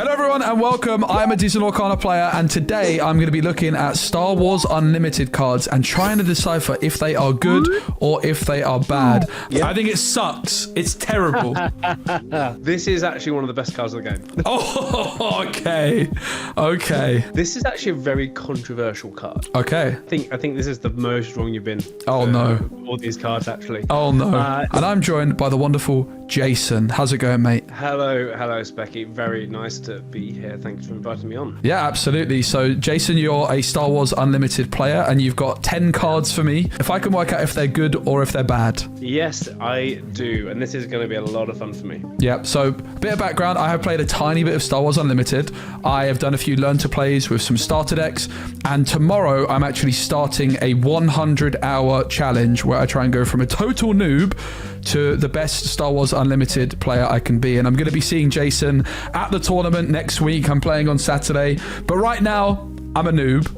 Hello everyone and welcome. I'm a decent Lorcana player and today I'm going to be looking at Star Wars Unlimited cards and trying to decipher if they are good or if they are bad. Yep. I think it sucks. It's terrible. This is actually one of the best cards of the game. Oh, okay. Okay. This is actually a very controversial card. Okay. I think this is the most wrong you've been. Oh no. All these cards actually. Oh no. And I'm joined by the wonderful Jason. How's it going, mate? Hello, Specky. Very nice to be here. Thanks for inviting me on. Yeah, absolutely. So, Jason, you're a Star Wars Unlimited player, and you've got 10 cards for me. If I can work out if they're good or if they're bad. Yes, I do. And this is going to be a lot of fun for me. Yeah, so bit of background. I have played a tiny bit of Star Wars Unlimited. I have done a few learn to plays with some starter decks. And tomorrow, I'm actually starting a 100-hour challenge where I try and go from a total noob to the best Star Wars Unlimited player I can be. And I'm going to be seeing Jason at the tournament next week. I'm playing on Saturday. But right now, I'm a noob.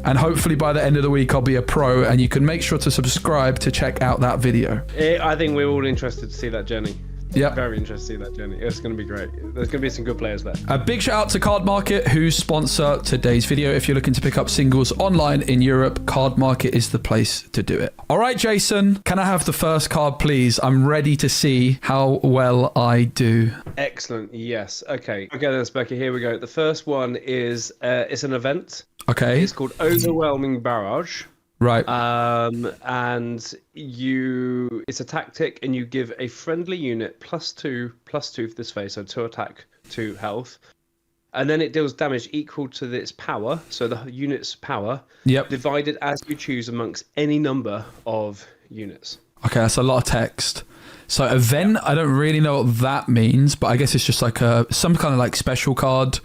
And hopefully by the end of the week, I'll be a pro. And you can make sure to subscribe to check out that video. I think we're all interested to see that journey. Yep. Very interested to see that journey. It's going to be great. There's going to be some good players there. A big shout out to Card Market, who sponsor today's video. If you're looking to pick up singles online in Europe, Card Market is the place to do it. All right, Jason, can I have the first card, please? I'm ready to see how well I do. Excellent. Yes. Okay. Okay then, Specky, here we go. The first one is, it's an event. Okay. It's called Overwhelming Barrage. Right. And it's a tactic, and you give a friendly unit +2 for this phase, so 2 attack, 2 health, and then it deals damage equal to its power, so the unit's power. Yep. Divided as you choose amongst any number of units. Okay, that's a lot of text. So event, I don't really know what that means, but I guess it's just like some kind of like special card.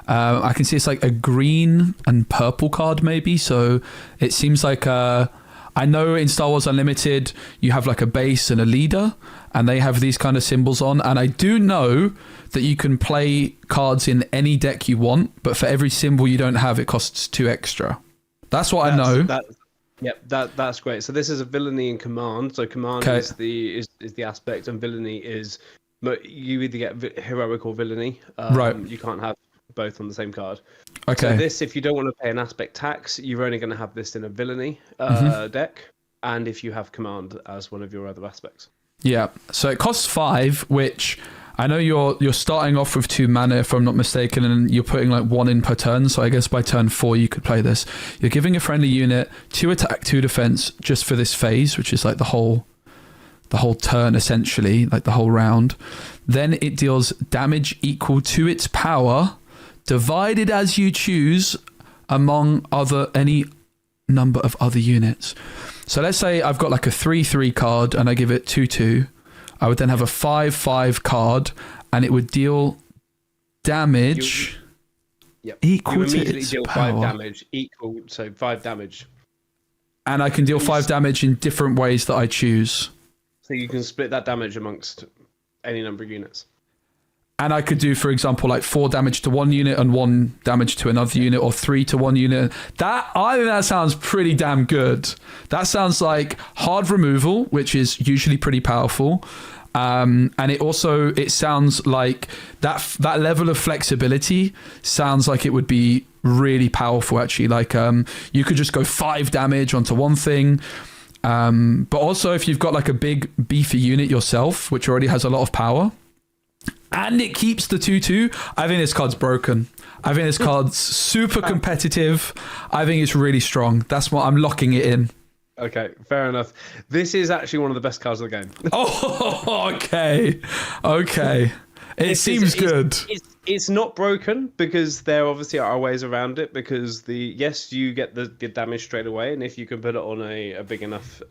I can see it's like a green and purple card maybe. So it seems like I know in Star Wars Unlimited you have like a base and a leader, and they have these kind of symbols on. And I do know that you can play cards in any deck you want, but for every symbol you don't have, it costs 2 extra. That's what I know. That's great. So this is a villainy and command. So command is the aspect, and villainy is you either get heroic or villainy. Right. You can't have both on the same card. Okay. So this, if you don't want to pay an aspect tax, you're only going to have this in a villainy deck, and if you have command as one of your other aspects. Yeah. So it costs 5, which I know you're starting off with 2 mana, if I'm not mistaken, and you're putting like 1 in per turn. So I guess by turn 4 you could play this. You're giving a friendly unit 2 attack, 2 defense just for this phase, which is like the whole turn essentially, like the whole round. Then it deals damage equal to its power, divided as you choose among any number of other units. So let's say I've got like a 3/3 card and I give it 2/2. I would then have a 5/5 card, and it would deal damage equal to its deal power. 5 damage equal, so 5 damage. And I can deal 5 damage in different ways that I choose. So you can split that damage amongst any number of units. And I could do, for example, like 4 damage to 1 unit and 1 damage to another unit, or 3 to 1 unit. I think that sounds pretty damn good. That sounds like hard removal, which is usually pretty powerful. And it sounds like that level of flexibility sounds like it would be really powerful, actually. Like you could just go 5 damage onto one thing. But also if you've got like a big beefy unit yourself, which already has a lot of power, and it keeps the 2/2, I think this card's broken. I think this card's super competitive. I think it's really strong. That's what I'm locking it in. Okay, fair enough. This is actually one of the best cards of the game. Oh, okay. It seems good. It's not broken, because there obviously are ways around it, because you get the damage straight away, and if you can put it on a big enough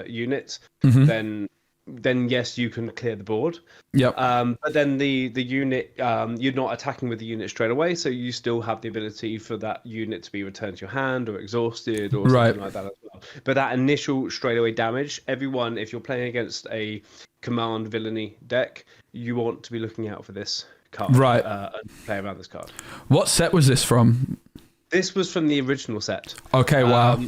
unit, then yes, you can clear the board. Yep. But then the unit, you're not attacking with the unit straight away, so you still have the ability for that unit to be returned to your hand or exhausted or something like that as well. But that initial straightaway damage, everyone, if you're playing against a command villainy deck, you want to be looking out for this card. Right. And play around this card. What set was this from? This was from the original set. Okay, wow.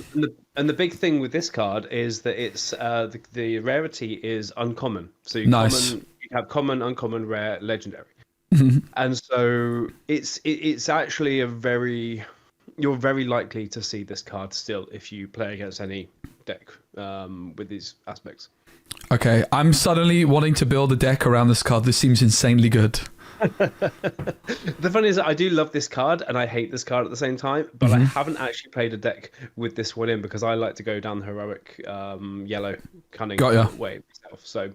And the big thing with this card is that it's the rarity is uncommon. So you nice. You have common, uncommon, rare, legendary. And so it's actually you're very likely to see this card still if you play against any deck with these aspects. Okay, I'm suddenly wanting to build a deck around this card. This seems insanely good. The funny is that I do love this card and I hate this card at the same time, but I haven't actually played a deck with this one in because I like to go down the heroic yellow cunning way myself. So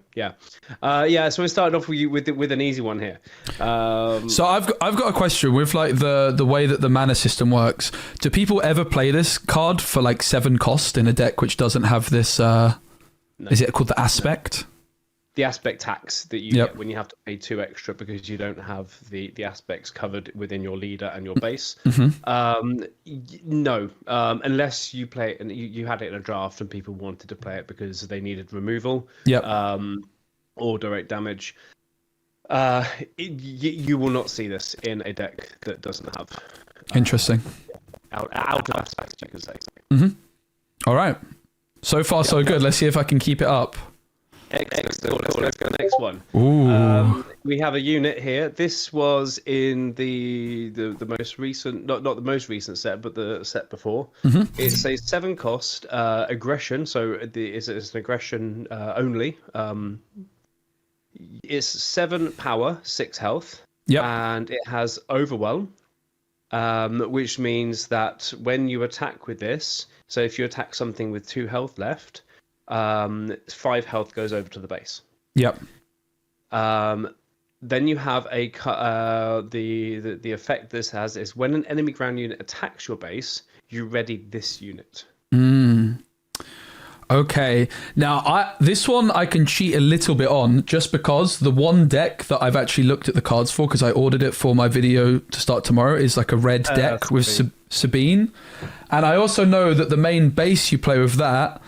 so we started off with an easy one here. So I've got a question with like the way that the mana system works. Do people ever play this card for like 7 cost in a deck which doesn't have this? No. Is it called the aspect? The aspect tax that you get when you have to pay 2 extra because you don't have the aspects covered within your leader and your base. No, unless you play it and you had it in a draft and people wanted to play it because they needed removal or direct damage. You will not see this in a deck that doesn't have interesting out of aspects, you could say. All right, so far so good. Let's see if I can keep it up. Excellent. Let's go next one. Ooh. We have a unit here. This was in the most recent, not the most recent set, but the set before. It's a 7 cost aggression, so it's an aggression only. It's 7 power, 6 health, and it has overwhelm, which means that when you attack with this, so if you attack something with 2 health left, 5 health goes over to the base. Then you have the effect this has is when an enemy ground unit attacks your base, you ready this unit. Okay, now this one I can cheat a little bit on just because the one deck that I've actually looked at the cards for, because I ordered it for my video to start tomorrow, is like a red deck with Sabine. And I also know that the main base you play with that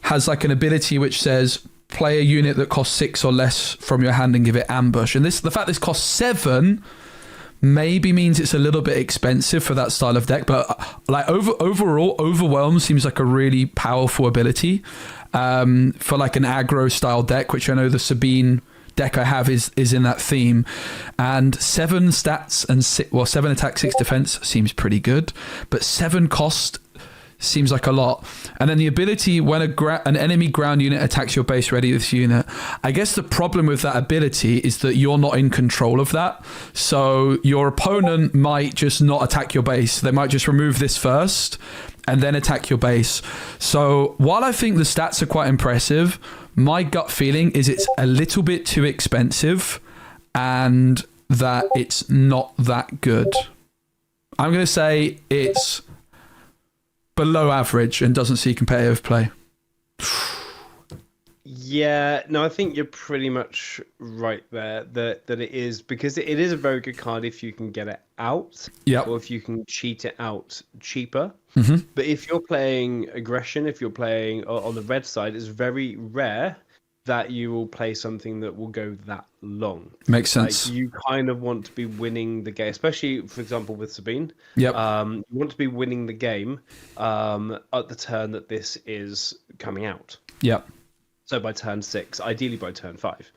has like an ability which says play a unit that costs 6 or less from your hand and give it ambush. And the fact this costs 7 maybe means it's a little bit expensive for that style of deck, but like overall, overwhelm seems like a really powerful ability for like an aggro style deck, which I know the Sabine deck I have is in that theme. And 7 stats and 7 attack, 6 defense seems pretty good, but 7 cost seems like a lot. And then the ability when an enemy ground unit attacks your base, ready this unit. I guess the problem with that ability is that you're not in control of that. So your opponent might just not attack your base. They might just remove this first and then attack your base. So while I think the stats are quite impressive, my gut feeling is it's a little bit too expensive and that it's not that good. I'm going to say it's below average and doesn't see competitive play. Yeah, no, I think you're pretty much right there that it is, because it is a very good card if you can get it out, or if you can cheat it out cheaper. But if you're playing aggression, if you're playing on the red side, it's very rare that you will play something that will go that long. Makes sense. Like, you kind of want to be winning the game, especially, for example, with Sabine. You want to be winning the game at the turn that this is coming out. So by turn 6, ideally by turn 5.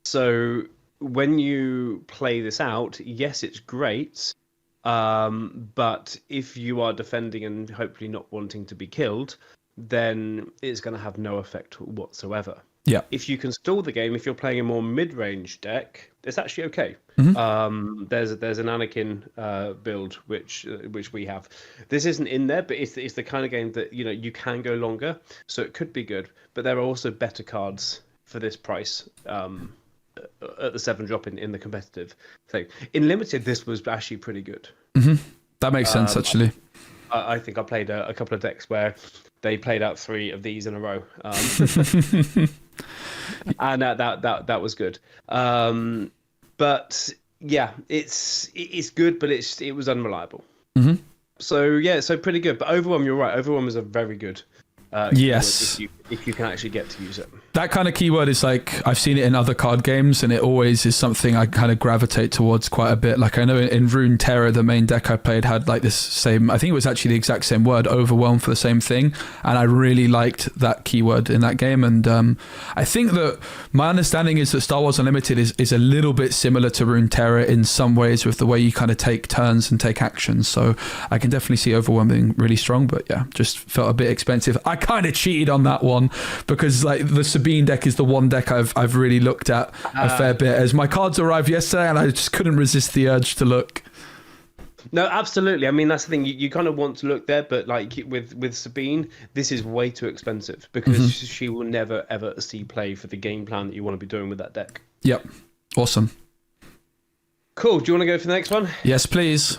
So when you play this out, yes, it's great. But if you are defending and hopefully not wanting to be killed, then it's going to have no effect whatsoever. If you can stall the game, if you're playing a more mid-range deck, it's actually okay. There's an Anakin build which we have. This isn't in there, but it's the kind of game that you can go longer, so it could be good. But there are also better cards for this price at the 7 drop in the competitive thing. In limited, this was actually pretty good. That makes sense, actually. I think I played a couple of decks where they played out 3 of these in a row, and that was good. But yeah, it's good, but it was unreliable. So pretty good. But Overwhelm, you're right. Overwhelm is a very good. Yes. If if you can actually get to use it. That kind of keyword is like, I've seen it in other card games, and it always is something I kind of gravitate towards quite a bit. Like I know in Rune Terror, the main deck I played had like this same, I think it was actually the exact same word, overwhelm, for the same thing. And I really liked that keyword in that game. And I think that my understanding is that Star Wars Unlimited is a little bit similar to Rune Terror in some ways with the way you kind of take turns and take actions. So I can definitely see overwhelm being really strong, but yeah, just felt a bit expensive. I kind of cheated on that one because like the Sabine deck is the one deck I've really looked at a fair bit, as my cards arrived yesterday and I just couldn't resist the urge to look. No, absolutely. I mean, that's the thing. You kind of want to look there, but like with Sabine, this is way too expensive because she will never ever see play for the game plan that you want to be doing with that deck. Yep. Awesome. Cool. Do you want to go for the next one? Yes, please.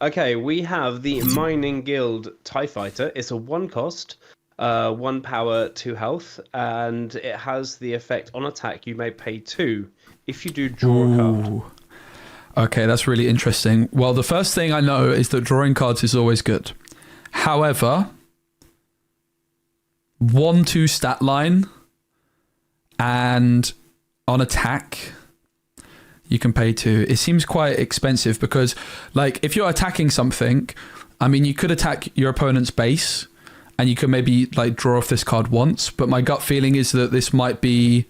Okay, we have the Mining Guild TIE Fighter. It's a 1 cost, 1 power, 2 health, and it has the effect on attack you may pay 2 if you do draw a card. Okay, that's really interesting. Well, the first thing I know is that drawing cards is always good. However, 1/2 stat line and on attack you can pay 2. It seems quite expensive because, like, if you're attacking something, I mean, you could attack your opponent's base and you could maybe, like, draw off this card once. But my gut feeling is that this might be,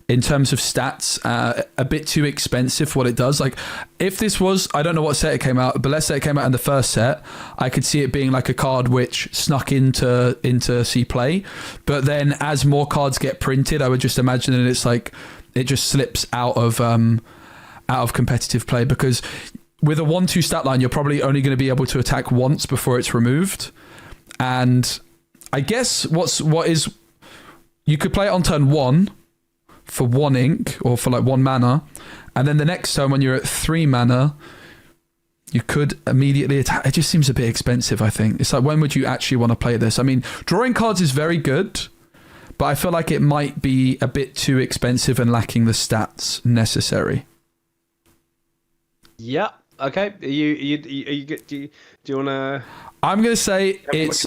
in terms of stats, a bit too expensive for what it does. Like, if this was, I don't know what set it came out, but let's say it came out in the first set, I could see it being like a card which snuck into see play. But then as more cards get printed, I would just imagine that it's like, it just slips out of competitive play, because with a 1/2 stat line, you're probably only going to be able to attack once before it's removed. And I guess you could play it on turn 1 for 1 ink or for like 1 mana, and then the next turn when you're at 3 mana, you could immediately attack. It just seems a bit expensive, I think. It's like, when would you actually want to play this? I mean, drawing cards is very good, but I feel like it might be a bit too expensive and lacking the stats necessary. Yeah. Okay. Do you want to? I'm going to say it's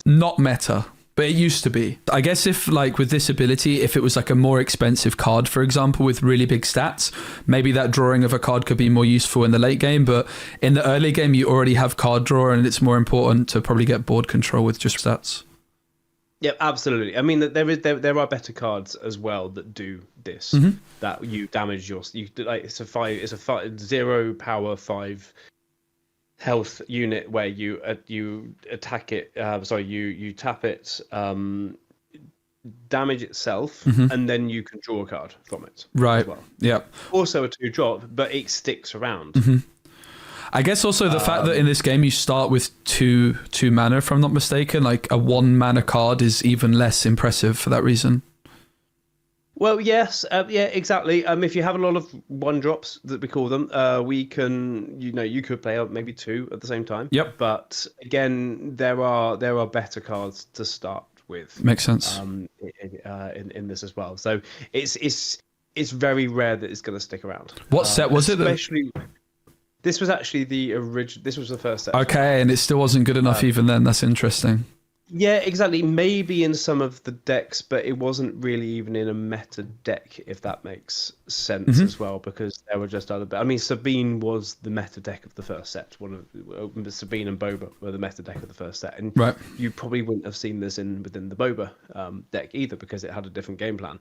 not meta, but it used to be. I guess if, like, with this ability, if it was like a more expensive card, for example, with really big stats, maybe that drawing of a card could be more useful in the late game. But in the early game, you already have card draw, and it's more important to probably get board control with just stats. Yeah, absolutely. I mean, there are better cards as well that do this. That you damage like it's a 0 power 5 health unit where you attack it. You tap it, damage itself, and then you can draw a card from it. Right. As well. Yeah. Also a 2-drop, but it sticks around. I guess also the fact that in this game you start with two mana, if I'm not mistaken, like a 1 mana card is even less impressive for that reason. Well, yes, yeah, exactly. If you have a lot of 1-drops that we call them, we can, you could play maybe 2 at the same time. Yep. But again, there are better cards to start with. Makes sense. In this as well, so it's very rare that it's going to stick around. What set was it? Especially. This was actually the original. This was the first set. Okay, and it still wasn't good enough even then. That's interesting. Yeah, exactly. Maybe in some of the decks, but it wasn't really even in a meta deck, if that makes sense as well, because there were just other. I mean, Sabine was the meta deck of the first set. Sabine and Boba were the meta deck of the first set, and you probably wouldn't have seen this within the Boba deck either, because it had a different game plan.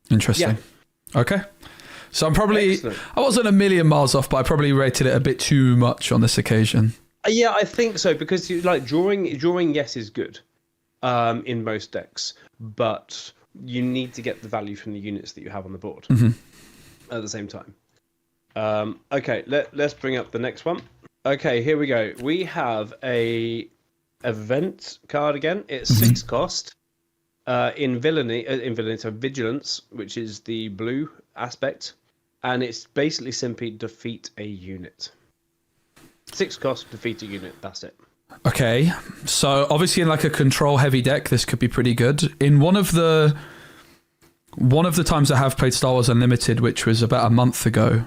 Interesting. Yeah. Okay. So I wasn't a million miles off, but I probably rated it a bit too much on this occasion. Yeah, I think so, because like drawing, yes, is good in most decks, but you need to get the value from the units that you have on the board at the same time. Okay, let's bring up the next one. Okay, here we go. We have a event card again. It's 6 cost. In vigilance, which is the blue aspect, and it's basically simply defeat a unit. 6 cost, defeat a unit. That's it. Okay, so obviously in like a control heavy deck, this could be pretty good. In one of the times I have played Star Wars Unlimited, which was about a month ago,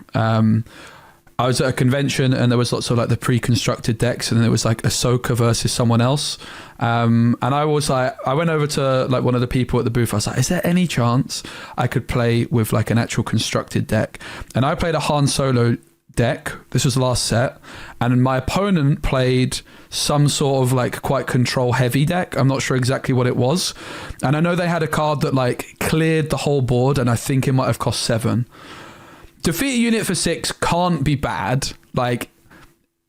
I was at a convention and there was lots of like the pre-constructed decks, and there was like Ahsoka versus someone else. And I was like, I went over to like one of the people at the booth. I was like, is there any chance I could play with like an actual constructed deck? And I played a Han Solo deck. This was the last set, and my opponent played some sort of like quite control heavy deck. I'm not sure exactly what it was, and I know they had a card that like cleared the whole board, and I think it might have cost 7. Defeat a unit for 6 can't be bad. Like,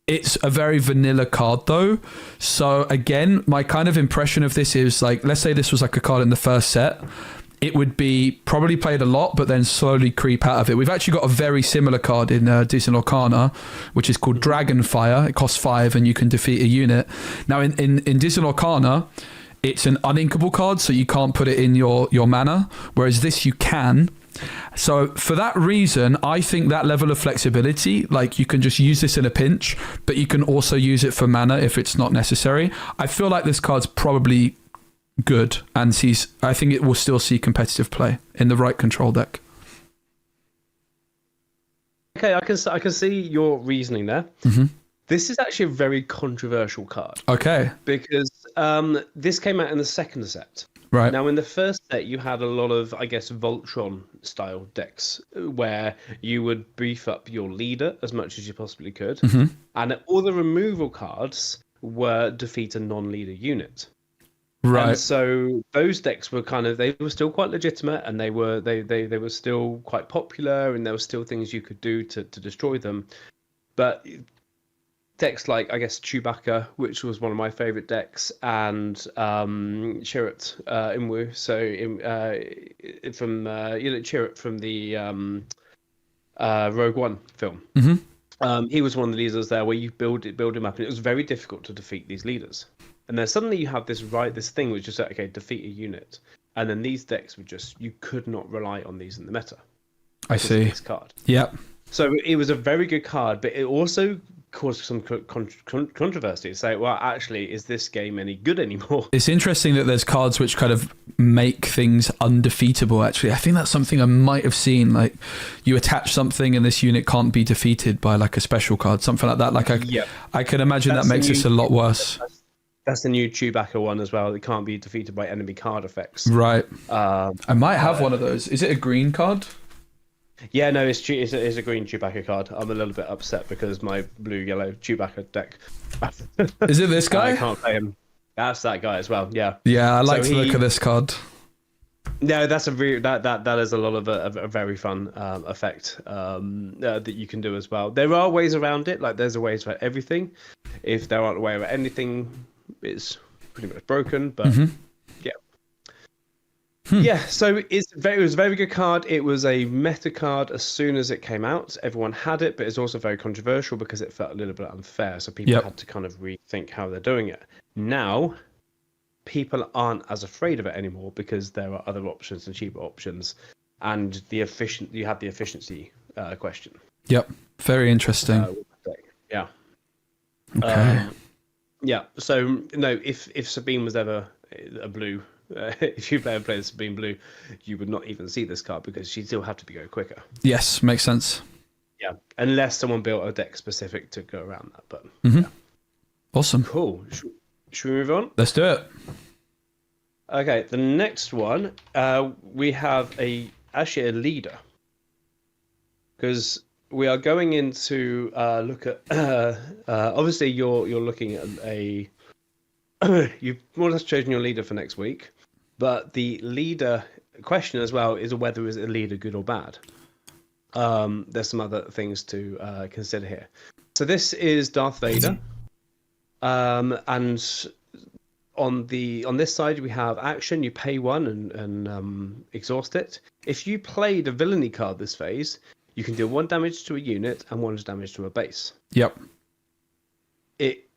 it's a very vanilla card though. So again, my kind of impression of this is like, let's say this was like a card in the first set, it would be probably played a lot, but then slowly creep out of it. We've actually got a very similar card in Disney Lorcana, which is called Dragonfire. It costs 5 and you can defeat a unit. Now in Disney Lorcana, it's an uninkable card, so you can't put it in your mana, whereas this you can. So for that reason, I think that level of flexibility, like you can just use this in a pinch, but you can also use it for mana if it's not necessary. I feel like this card's probably good, and I think it will still see competitive play in the right control deck. Okay, I can see your reasoning there. Mm-hmm. This is actually a very controversial card. Okay. Because this came out in the second set. Right. Now, in the first set, you had a lot of, I guess, Voltron-style decks where you would beef up your leader as much as you possibly could. Mm-hmm. And all the removal cards were defeat a non-leader unit. Right. And so those decks were they were still quite legitimate, and they were still quite popular, and there were still things you could do to destroy them. But decks like, I guess, Chewbacca, which was one of my favorite decks, and Chirrut Imwu. So from Chirrut from the Rogue One film. Mm-hmm. He was one of the leaders there where you build him up, and it was very difficult to defeat these leaders. And then suddenly you have this thing which is okay, defeat a unit, and then these decks were you could not rely on these in the meta. I see. This card. Yep. So it was a very good card, but it also caused some controversy to say, well, actually, is this game any good anymore? It's interesting that there's cards which kind of make things undefeatable, actually. I think that's something I might have seen. Like, you attach something and this unit can't be defeated by like a special card, something like that. Like, I can imagine that makes this a lot worse. That's the new Chewbacca one as well. It can't be defeated by enemy card effects. Right. I might have one of those. Is it a green card? Yeah, no, it's a green Chewbacca card. I'm a little bit upset because my blue-yellow Chewbacca deck. Is it this guy? I can't play him. That's that guy as well. Yeah. Yeah, I like to look at this card. No, that's that is a lot of a very fun effect that you can do as well. There are ways around it. Like, there's a ways around everything. If there aren't a way around anything, it's pretty much broken. But yeah. Yeah, so it was a very good card. It was a meta card as soon as it came out. Everyone had it, but it's also very controversial because it felt a little bit unfair. So people had to kind of rethink how they're doing it. Now, people aren't as afraid of it anymore because there are other options and cheaper options, and you have the efficiency question. Yep, very interesting. Yeah. Okay. Yeah. So no, if Sabine was ever a blue. If you've ever played Sabine Blue, you would not even see this card because she'd still have to go quicker. Yes, makes sense. Yeah, unless someone built a deck specific to go around that. But yeah. Awesome. Cool. Should we move on? Let's do it. Okay, the next one, we have actually a leader, because we are going into look at. Obviously, you're looking at a. You've more or less chosen your leader for next week, but the leader question as well is whether is a leader good or bad. There's some other things to consider here. So this is Darth Vader, and on this side we have action. You pay 1 and exhaust it. If you played a villainy card this phase, you can deal 1 damage to a unit and 1 damage to a base. Yep. It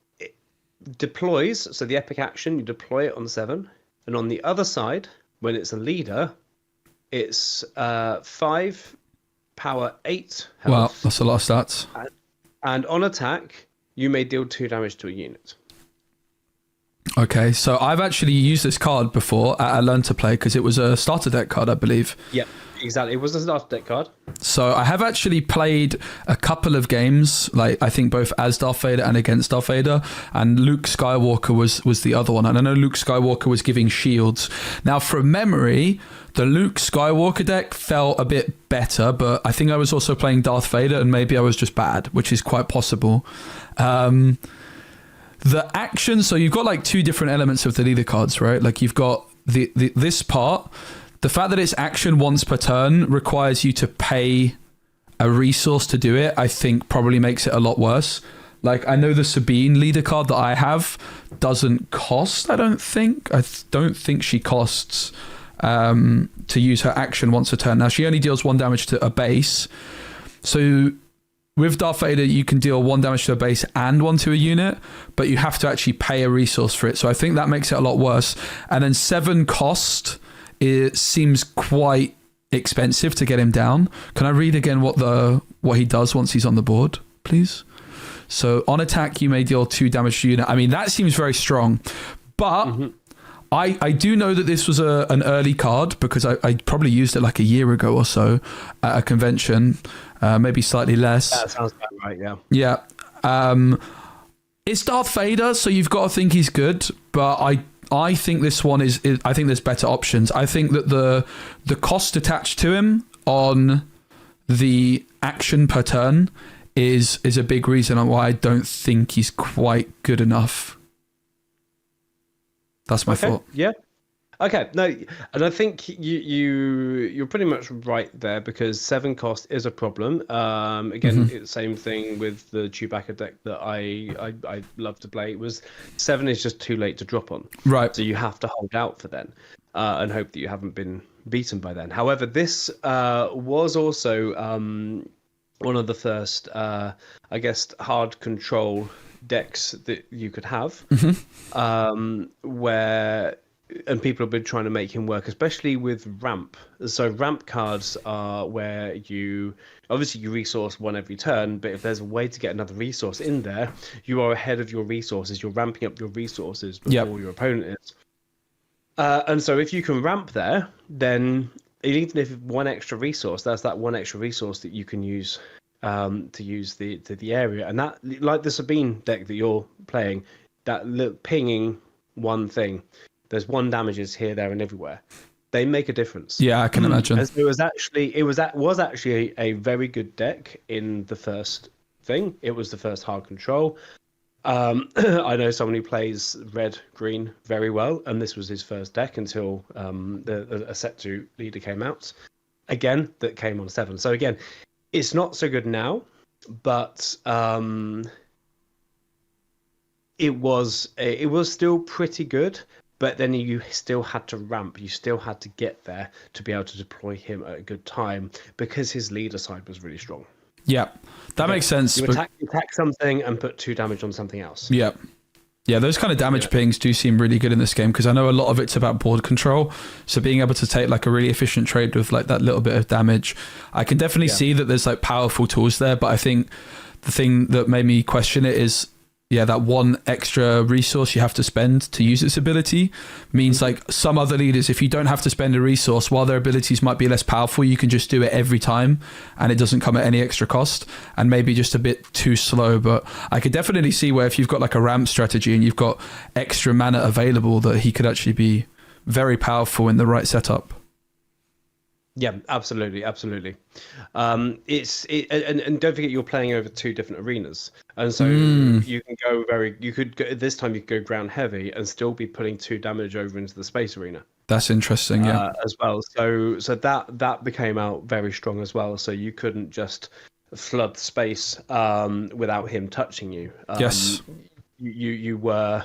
deploys, so the epic action, you deploy it on 7, and on the other side, when it's a leader, it's 5 power 8 health. Wow, that's a lot of stats. And on attack, you may deal 2 damage to a unit. Okay, so I've actually used this card before at a Learn to Play because it was a starter deck card, I believe. Yep. Exactly. It was a starter deck card. So I have actually played a couple of games, like I think both as Darth Vader and against Darth Vader, and Luke Skywalker was the other one. And I know Luke Skywalker was giving shields. Now, from memory, the Luke Skywalker deck felt a bit better, but I think I was also playing Darth Vader, and maybe I was just bad, which is quite possible. The action, so you've got like two different elements of the leader cards, right? Like you've got this part. The fact that it's action once per turn requires you to pay a resource to do it, I think probably makes it a lot worse. Like, I know the Sabine leader card that I have doesn't cost, I don't think. I don't think she costs to use her action once a turn. Now, she only deals 1 damage to a base. So with Darth Vader, you can deal 1 damage to a base and 1 to a unit, but you have to actually pay a resource for it. So I think that makes it a lot worse. And then 7 cost... it seems quite expensive to get him down. Can I read again what he does once he's on the board, please? So on attack, you may deal 2 damage to unit. I mean, that seems very strong. But I do know that this was an early card because I probably used it like a year ago or so at a convention, maybe slightly less. That sounds about right, yeah. Yeah. It's Darth Vader, so you've got to think he's good, but I think this one is I think there's better options. I think that the cost attached to him on the action per turn is a big reason on why I don't think he's quite good enough. That's my thought. Yeah. Okay. No, and I think you're pretty much right there because 7 cost is a problem. Again, it's the same thing with the Chewbacca deck that I love to play. It was 7 is just too late to drop on. Right. So you have to hold out for then and hope that you haven't been beaten by then. However, this was also one of the first, I guess, hard control decks that you could have, where. And people have been trying to make him work, especially with ramp. So ramp cards are where you resource 1 every turn, but if there's a way to get another resource in there, you are ahead of your resources. You're ramping up your resources before your opponent is. And so if you can ramp there, then even if 1 extra resource, that's that 1 extra resource that you can use to use the area. And that, like the Sabine deck that you're playing, that pinging 1 thing. There's 1 damages here, there, and everywhere. They make a difference. Yeah, I can imagine. And so it was actually a very good deck in the first thing. It was the first hard control. I know someone who plays red green very well, and this was his first deck until a set 2 leader came out. Again, that came on 7. So again, it's not so good now, but it was still pretty good. But then you still had to ramp. You still had to get there to be able to deploy him at a good time because his leader side was really strong. Yeah, that makes sense. You attack something and put 2 damage on something else. Yeah. Yeah, those kind of damage pings do seem really good in this game because I know a lot of it's about board control. So being able to take like a really efficient trade with like that little bit of damage, I can definitely see that there's like powerful tools there. But I think the thing that made me question it is, that 1 extra resource you have to spend to use its ability means like some other leaders, if you don't have to spend a resource, while their abilities might be less powerful, you can just do it every time and it doesn't come at any extra cost and maybe just a bit too slow. But I could definitely see where if you've got like a ramp strategy and you've got extra mana available, that he could actually be very powerful in the right setup. Yeah, absolutely. And don't forget you're playing over 2 different arenas, and so you can go this time you could go ground heavy and still be putting 2 damage over into the space arena. That's interesting, as well. So that became out very strong as well. So you couldn't just flood space without him touching you. Yes, you were.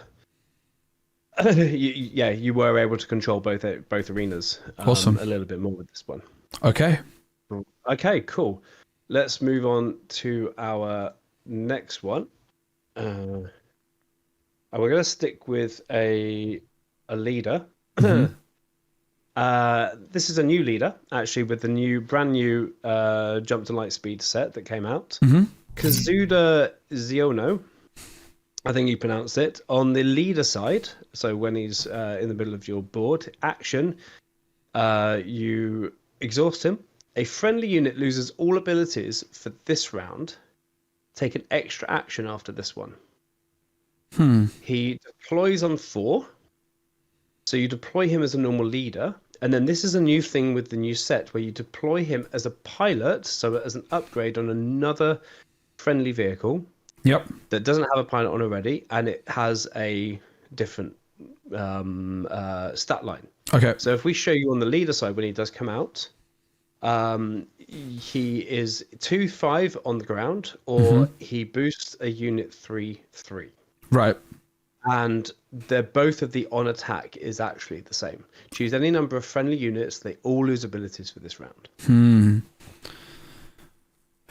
You were able to control both arenas. Awesome. A little bit more with this one. Okay, cool. Let's move on to our next one. And we're going to stick with a leader. This is a new leader, actually, with the brand new Jump to Light Speed set that came out. Kazuda Ziono, I think you pronounce it. On the leader side, so when he's in the middle of your board, action, you exhaust him. A friendly unit loses all abilities for this round. Take an extra action after this one. He deploys on 4. So you deploy him as a normal leader. And then this is a new thing with the new set where you deploy him as a pilot, so as an upgrade on another friendly vehicle. Yep. That doesn't have a pilot on already, and it has a different stat line. Okay. So if we show you on the leader side when he does come out, he is 2/5 on the ground, or he boosts a unit 3/3. Right. And they're both of the on attack is actually the same. Choose any number of friendly units. They all lose abilities for this round.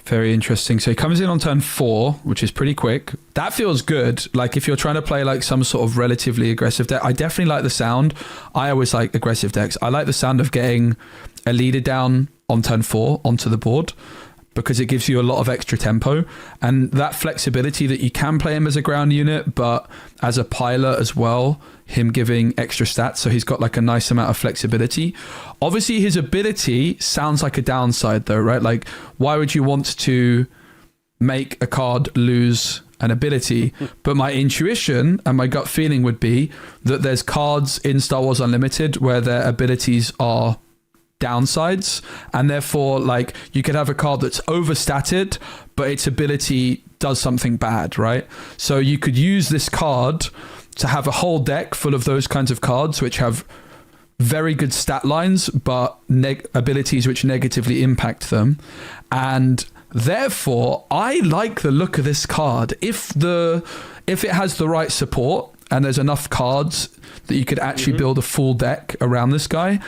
Very interesting. So he comes in on turn 4, which is pretty quick. That feels good. Like if you're trying to play like some sort of relatively aggressive deck, I definitely like the sound. I always like aggressive decks. I like the sound of getting a leader down on turn 4 onto the board, because it gives you a lot of extra tempo and that flexibility that you can play him as a ground unit, but as a pilot as well, him giving extra stats. So he's got like a nice amount of flexibility. Obviously his ability sounds like a downside though, right? Like why would you want to make a card lose an ability? But my intuition and my gut feeling would be that there's cards in Star Wars Unlimited where their abilities are downsides, and therefore like you could have a card that's overstatted but its ability does something bad, right? So you could use this card to have a whole deck full of those kinds of cards which have very good stat lines but abilities which negatively impact them. And therefore I like the look of this card. If it has the right support and there's enough cards that you could actually build a full deck around this guy,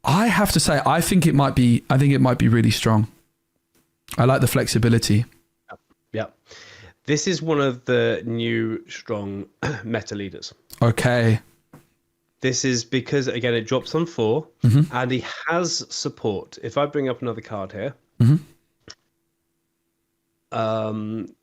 I have to say, I think it might be really strong. I like the flexibility. Yeah. This is one of the new strong meta leaders. Okay. This is because, again, it drops on 4 and he has support. If I bring up another card here,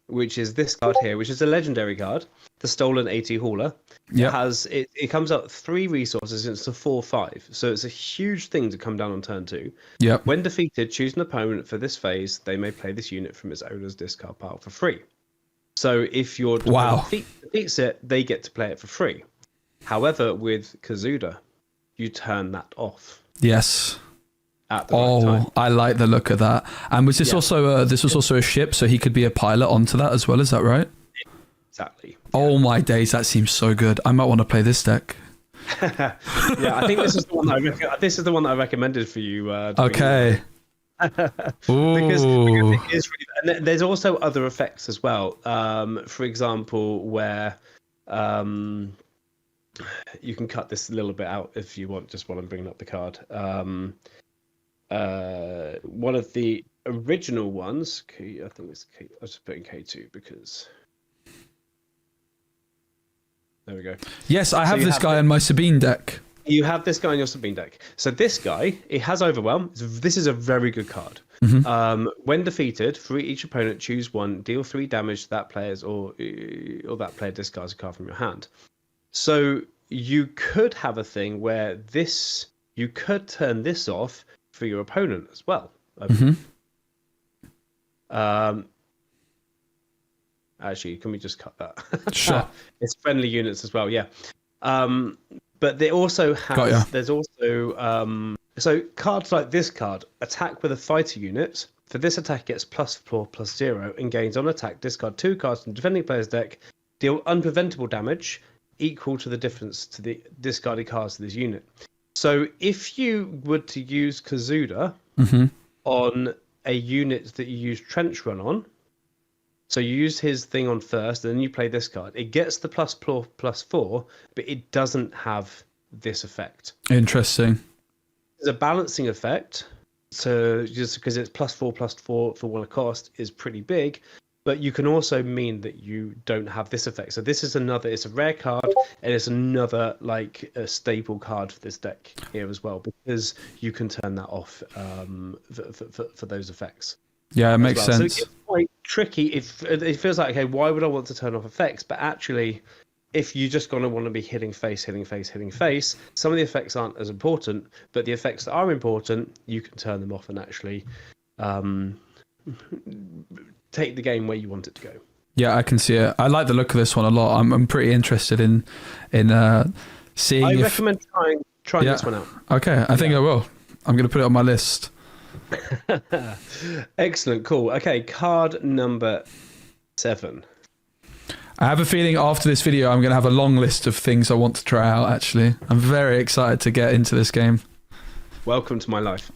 which is this card here, which is a legendary card, the Stolen AT Hauler. It comes out 3 resources and it's a 4/5. So it's a huge thing to come down on turn 2. Yep. When defeated, choose an opponent for this phase. They may play this unit from its owner's discard pile for free. So if your defeats it, they get to play it for free. However, with Kazuda, you turn that off. Yes. At the right time. I like the look of that. And was this also a ship, so he could be a pilot onto that as well? Is that right? Exactly. Oh my days, that seems so good. I might want to play this deck. Yeah, I think this is the one that I recommended for you. Okay. because it is really, and there's also other effects as well. For example, where you can cut this a little bit out if you want, just while I'm bringing up the card. One of the original ones, I think it's K. I was just putting K2 because. There we go. Yes, I have this guy in my Sabine deck. You have this guy in your Sabine deck. So this guy, it has Overwhelm. This is a very good card. When defeated, for each opponent, choose 1, deal 3 damage to that player's or that player discards a card from your hand. So you could have a thing where you could turn this off for your opponent as well. Actually, can we just cut that? Sure. It's friendly units as well, yeah. But they also have. There's also so cards like this card attack with a fighter unit. For this attack, gets +4/+0 and gains on attack. Discard 2 cards from defending player's deck. Deal unpreventable damage equal to the difference to the discarded cards to this unit. So if you were to use Kazuda on a unit that you use Trench Run on. So you use his thing on first, and then you play this card. It gets the +4/+4, but it doesn't have this effect. Interesting. There's a balancing effect. So just because it's +4/+4 for 1 cost is pretty big, but you can also mean that you don't have this effect. So this is it's a rare card, and it's another like a staple card for this deck here as well, because you can turn that off for those effects. Yeah, it makes sense. So it's quite tricky. It feels like, okay, why would I want to turn off effects? But actually, if you're just going to want to be hitting face, some of the effects aren't as important, but the effects that are important, you can turn them off and actually take the game where you want it to go. Yeah, I can see it. I like the look of this one a lot. I'm pretty interested in seeing. I recommend trying this one out. Okay, I think I will. I'm going to put it on my list. Excellent, cool. Okay, card number 7. I have a feeling after this video, I'm going to have a long list of things I want to try out. Actually, I'm very excited to get into this game. Welcome to my life.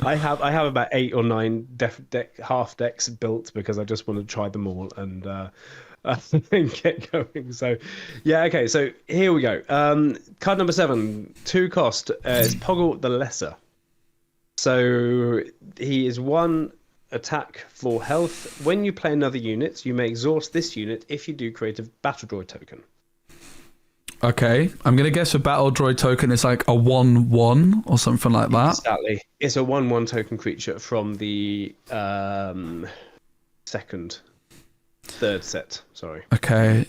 I have about 8 or 9 half decks built because I just want to try them all and get going. So, yeah, okay. So here we go. Card number 7, 2 cost. It's Poggle the Lesser. So he is 1 attack for health. When you play another unit, you may exhaust this unit. If you do, create a battle droid token. Okay, I'm going to guess a battle droid token is like a 1/1 or something like that. Exactly. It's a 1/1 token creature from the third set. Sorry. Okay.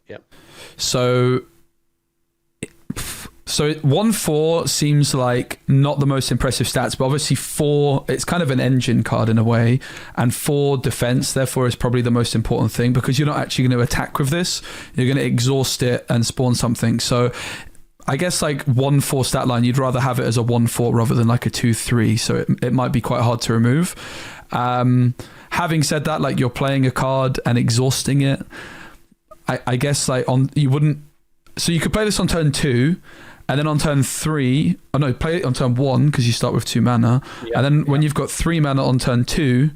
Yep. So 1/4 seems like not the most impressive stats, but obviously 4, it's kind of an engine card in a way, and 4 defense therefore is probably the most important thing because you're not actually going to attack with this. You're going to exhaust it and spawn something. So I guess like 1/4 stat line, you'd rather have it as a 1/4 rather than like a 2/3. So it might be quite hard to remove. Having said that, like you're playing a card and exhausting it, I guess like you wouldn't. So you could play this on turn 2. And then on turn 3, play it on turn 1 because you start with 2 mana. And then when you've got 3 mana on turn 2,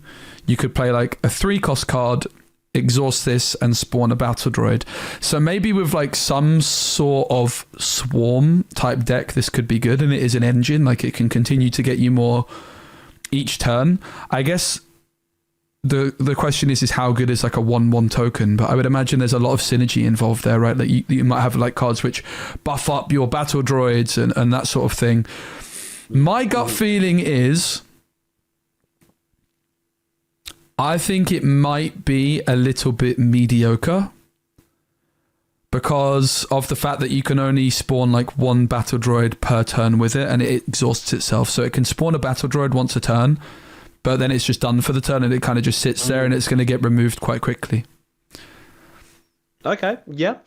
you could play like a 3 cost card, exhaust this, and spawn a battle droid. So maybe with like some sort of swarm type deck, this could be good. And it is an engine, like it can continue to get you more each turn. I guess the question is how good is like a 1/1 token, but I would imagine there's a lot of synergy involved there, right? Like you might have like cards which buff up your battle droids and that sort of thing. My gut feeling is I think it might be a little bit mediocre because of the fact that you can only spawn like 1 battle droid per turn with it and it exhausts itself. So it can spawn a battle droid once a turn, but then it's just done for the turn and it kind of just sits there and it's going to get removed quite quickly. Okay, yeah.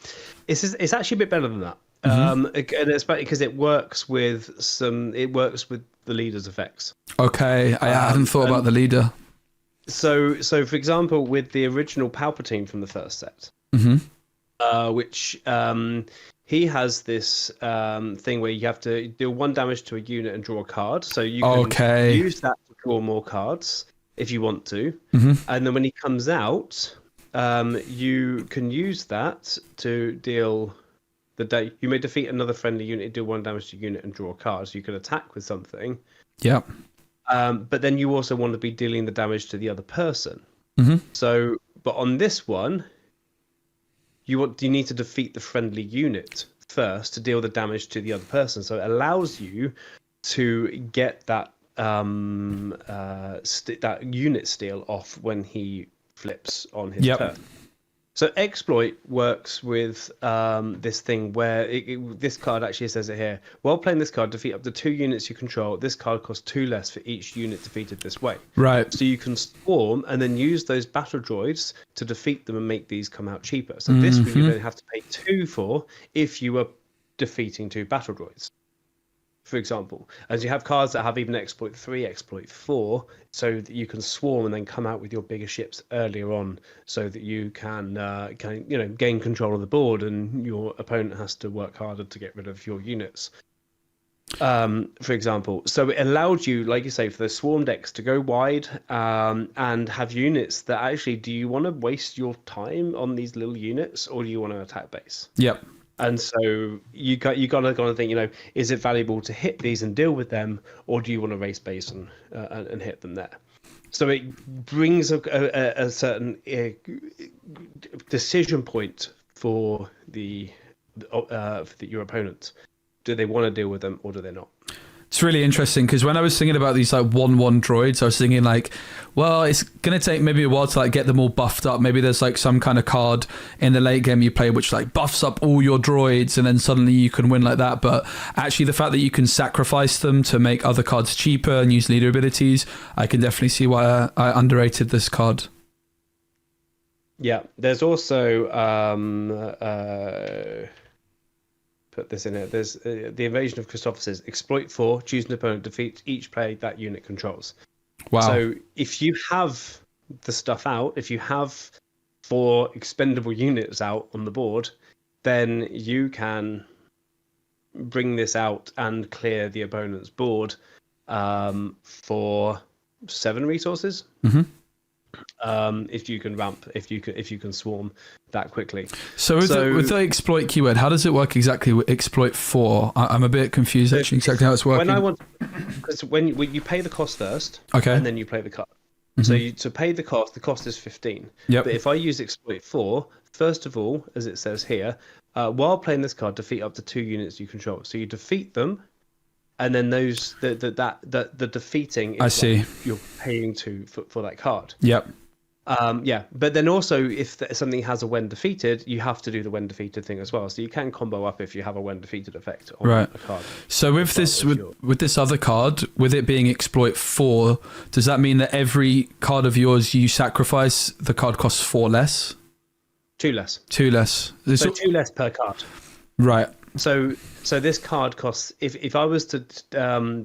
It's actually a bit better than that. And it's because it works with the leader's effects. Okay, I hadn't thought about the leader. So for example, with the original Palpatine from the first set, which he has this thing where you have to deal 1 damage to a unit and draw a card. So you can use that to draw more cards if you want to. And then when he comes out, you can use that to deal you may defeat another friendly unit, deal 1 damage to a unit and draw a card. So you can attack with something. Yeah. But then you also want to be dealing the damage to the other person. So, but on this one, you need to defeat the friendly unit first to deal the damage to the other person. So it allows you to get that that unit steal off when he flips on his turn. So exploit works with this thing where this card actually says it here. While playing this card, defeat up to 2 units you control. This card costs 2 less for each unit defeated this way. Right. So you can swarm and then use those battle droids to defeat them and make these come out cheaper. So this one you only have to pay 2 for if you are defeating 2 battle droids, for example. As you have cards that have even exploit 3, exploit 4, so that you can swarm and then come out with your bigger ships earlier on, so that you can gain control of the board, and your opponent has to work harder to get rid of your units. For example, so it allowed you, like you say, for the swarm decks to go wide and have units that actually, do you want to waste your time on these little units, or do you want to attack base? Yep. And so you got to think, is it valuable to hit these and deal with them, or do you want to race base and hit them there? So it brings a certain decision point for your opponent. Do they want to deal with them or do they not? It's really interesting because when I was thinking about these like 1/1 droids, I was thinking like, well, it's going to take maybe a while to like get them all buffed up. Maybe there's like some kind of card in the late game you play which like buffs up all your droids and then suddenly you can win like that. But actually the fact that you can sacrifice them to make other cards cheaper and use leader abilities, I can definitely see why I underrated this card. Yeah, there's also put this in it. There's the Invasion of Christophsis. Exploit 4, choose an opponent, defeat each player that unit controls. Wow. So if you have the stuff out, if you have 4 expendable units out on the board, then you can bring this out and clear the opponent's board for 7 resources. Mm-hmm. If you can ramp, if you can swarm that quickly. So with the exploit keyword, how does it work exactly with exploit 4? I'm a bit confused actually exactly how it's working. Because when you pay the cost first, okay, and then you play the card. Mm-hmm. So to pay the cost is 15. Yep. But if I use exploit 4, first of all, as it says here, while playing this card, defeat up to 2 units you control. So you defeat them, and then those the defeating is I see. Like you're paying for that card. Yep. Yeah, but then also if something has a when defeated, you have to do the when defeated thing as well. So you can combo up if you have a when defeated effect on a card. So with this with this other card, with it being exploit 4, does that mean that every card of yours you sacrifice, the card costs 4 less? 2 less. 2 less. So 2 less per card. Right. So this card costs, if I was to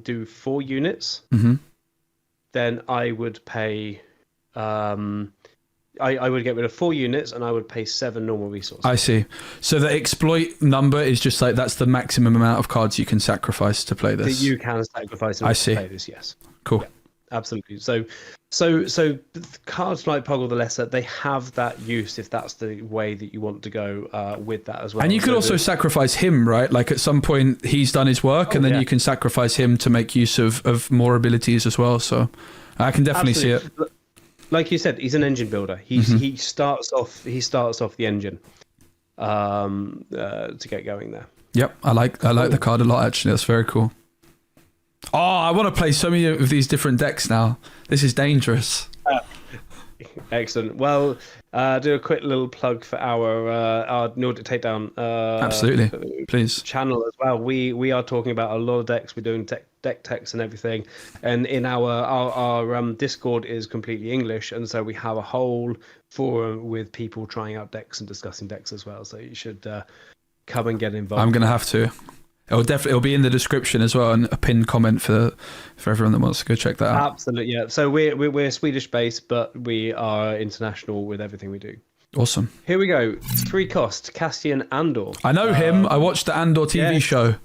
do 4 units, mm-hmm. then I would pay. I would get rid of 4 units and I would pay 7 normal resources. I see. So the exploit number is just like that's the maximum amount of cards you can sacrifice to play this. That you can sacrifice to play this, yes. Cool. Yeah, absolutely. So cards like Poggle the Lesser, they have that use if that's the way that you want to go with that as well. And you could also sacrifice him, right? Like at some point he's done his work and then you can sacrifice him to make use of more abilities as well. So I can definitely see it. Like you said, he's an engine builder. He starts off the engine to get going there. Yep, I like the card a lot actually. That's very cool. Oh, I want to play so many of these different decks now. This is dangerous. Excellent. Well, do a quick little plug for our Nordic Takedown absolutely, please, channel as well. We are talking about a lot of decks. We're doing deck techs and everything, and in our Discord is completely English, and so we have a whole forum with people trying out decks and discussing decks as well. So you should come and get involved. I'm gonna have to. It'll be in the description as well, and a pinned comment for everyone that wants to go check that out. Absolutely, yeah. So we're Swedish based, but we are international with everything we do. Awesome. Here we go. 3 cost Cassian Andor. I know him. I watched the Andor TV show.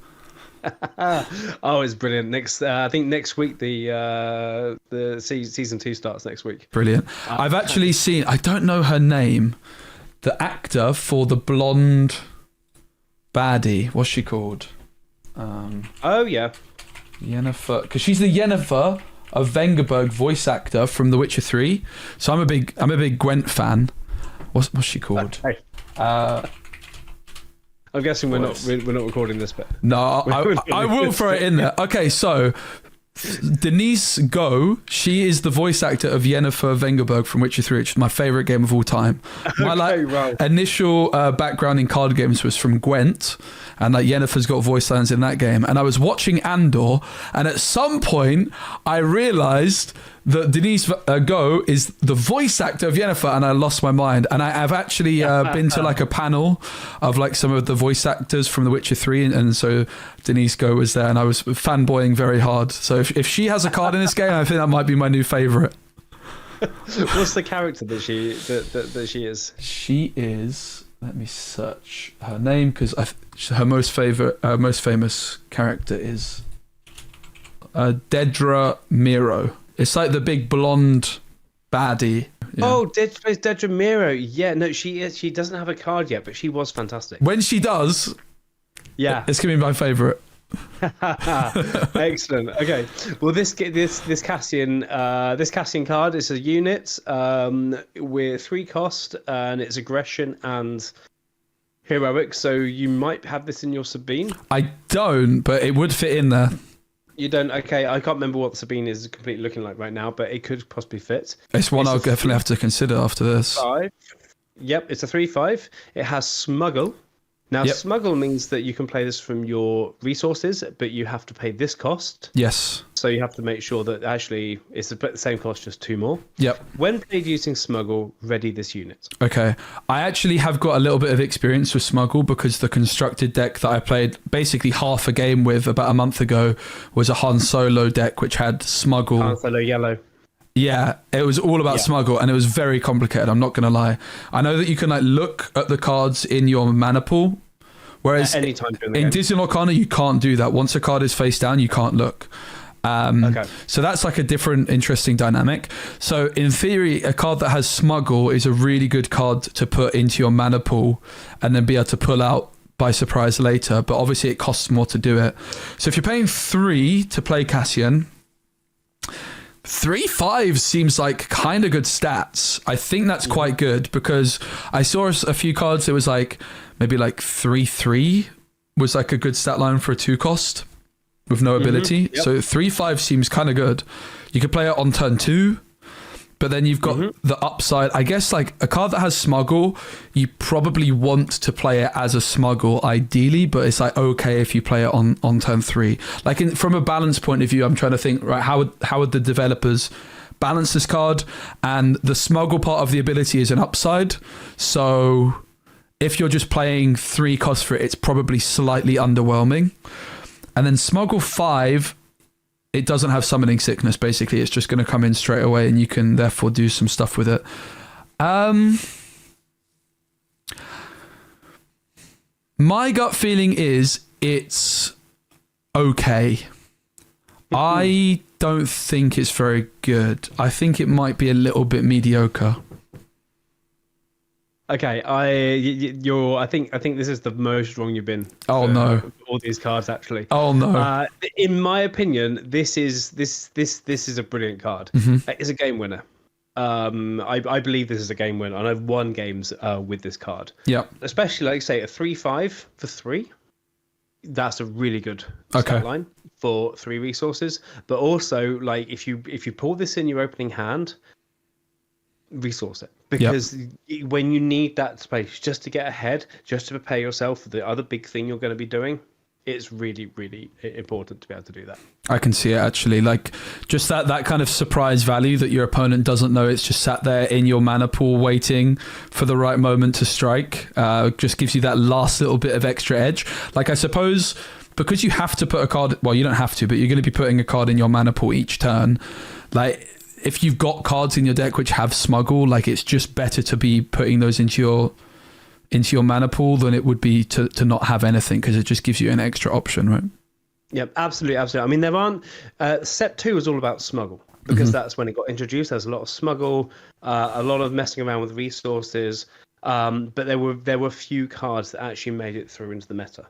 Oh, it's brilliant. I think next week the season 2 starts next week. Brilliant. I've actually seen. I don't know her name. The actor for the blonde baddie. What's she called? Oh yeah, Yennefer, because she's the Yennefer of Vengerberg voice actor from The Witcher 3. So I'm a big Gwent fan. What's she called? Okay. I'm guessing we're not recording this bit. No, I will throw it in there. Okay, so Denise Go, she is the voice actor of Yennefer Vengerberg from Witcher 3, which is my favourite game of all time. My initial background in card games was from Gwent, and like Yennefer's got voice lines in that game. And I was watching Andor, and at some point I realised that Denise Go is the voice actor of Yennefer, and I lost my mind. And I've actually been to like a panel of like some of the voice actors from The Witcher 3, and so Denise Go was there, and I was fanboying very hard. So if she has a card in this game, I think that might be my new favourite. What's the character that she is? She is. Let me search her name because her most famous character is Dedra Miro. It's like the big blonde baddie. Yeah. Oh, Dedra Miro. Yeah, no, she is. She doesn't have a card yet, but she was fantastic. When she does, yeah, it's gonna be my favourite. Excellent. Okay. Well, this Cassian card is a unit with 3 cost, and it's aggression and heroic. So you might have this in your Sabine. I don't, but it would fit in there. You don't. Okay, I can't remember what Sabine is completely looking like right now, but it could possibly fit. It's one I'll a definitely have to consider after this. 3/5. Yep, it's a 3/5. It has smuggle. Now, Yep. smuggle means that you can play this from your resources, but you have to pay this cost. Yes. So you have to make sure that actually it's the same cost, just 2 more. Yep. When played using smuggle, ready this unit. Okay. I actually have got a little bit of experience with smuggle because the constructed deck that I played basically half a game with about a month ago was a Han Solo deck which had smuggle. Han Solo yellow. Yeah, it was all about smuggle and it was very complicated, I'm not going to lie. I know that you can like look at the cards in your mana pool, whereas At any time during the in game. Disney Lorcana you can't do that. Once a card is face down, you can't look. Okay. So that's like a different, interesting dynamic. So in theory, a card that has smuggle is a really good card to put into your mana pool and then be able to pull out by surprise later. But obviously it costs more to do it. So if you're paying 3 to play Cassian, 3/5 seems like kind of good stats. I think that's quite good because I saw a few cards. It was like maybe like 3/3 was like a good stat line for a 2 cost with no ability. Yep. So 3/5 seems kind of good. You could play it on turn 2, but then you've got the upside. I guess like a card that has smuggle, you probably want to play it as a smuggle ideally, but it's like okay if you play it on turn 3. Like from a balance point of view, I'm trying to think, right, how would the developers balance this card? And the smuggle part of the ability is an upside. So if you're just playing 3 costs for it, it's probably slightly underwhelming. And then smuggle 5, it doesn't have summoning sickness, basically. It's just going to come in straight away and you can therefore do some stuff with it. My gut feeling is it's okay. I don't think it's very good. I think it might be a little bit mediocre. Okay, I think this is the most wrong you've been. Oh, no. All these cards actually. Oh no. In my opinion, this is a brilliant card. It's a game winner. I believe this is a game winner, and I've won games with this card. Yeah. Especially like say a 3/5 for 3. That's a really good Okay. stat line for 3 resources. But also like if you pull this in your opening hand, resource it, because when you need that space just to get ahead, just to prepare yourself for the other big thing you're going to be doing, it's really, really important to be able to do that. I can see it actually. Like just that kind of surprise value that your opponent doesn't know it's just sat there in your mana pool waiting for the right moment to strike. Just gives you that last little bit of extra edge. Like I suppose because you have to put a card, well, you don't have to, but you're going to be putting a card in your mana pool each turn. Like if you've got cards in your deck which have smuggle, like it's just better to be putting those into your mana pool than it would be to not have anything, because it just gives you an extra option, right? Yep, absolutely. I mean, there aren't. Set 2 is all about smuggle because that's when it got introduced. There's a lot of smuggle, a lot of messing around with resources. But there were few cards that actually made it through into the meta,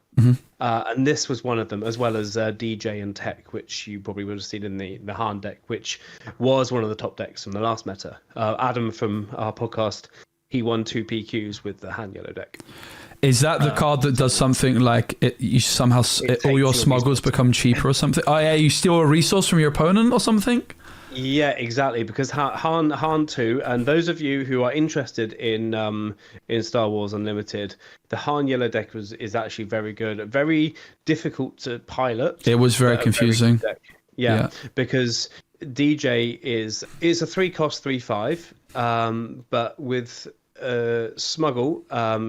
and this was one of them, as well as DJ and Tech, which you probably would have seen in the Han deck, which was one of the top decks from the last meta. Adam from our podcast, he won 2 PQs with the Han Yellow deck. Is that the card that does something like you somehow all your smuggles become cheaper or something? Oh yeah, you steal a resource from your opponent or something? Yeah, exactly. Because Han 2, and those of you who are interested in Star Wars Unlimited, the Han Yellow deck is actually very good. Very difficult to pilot. It was very confusing. Very yeah, because DJ is a 3-cost 3/5, but with smuggle,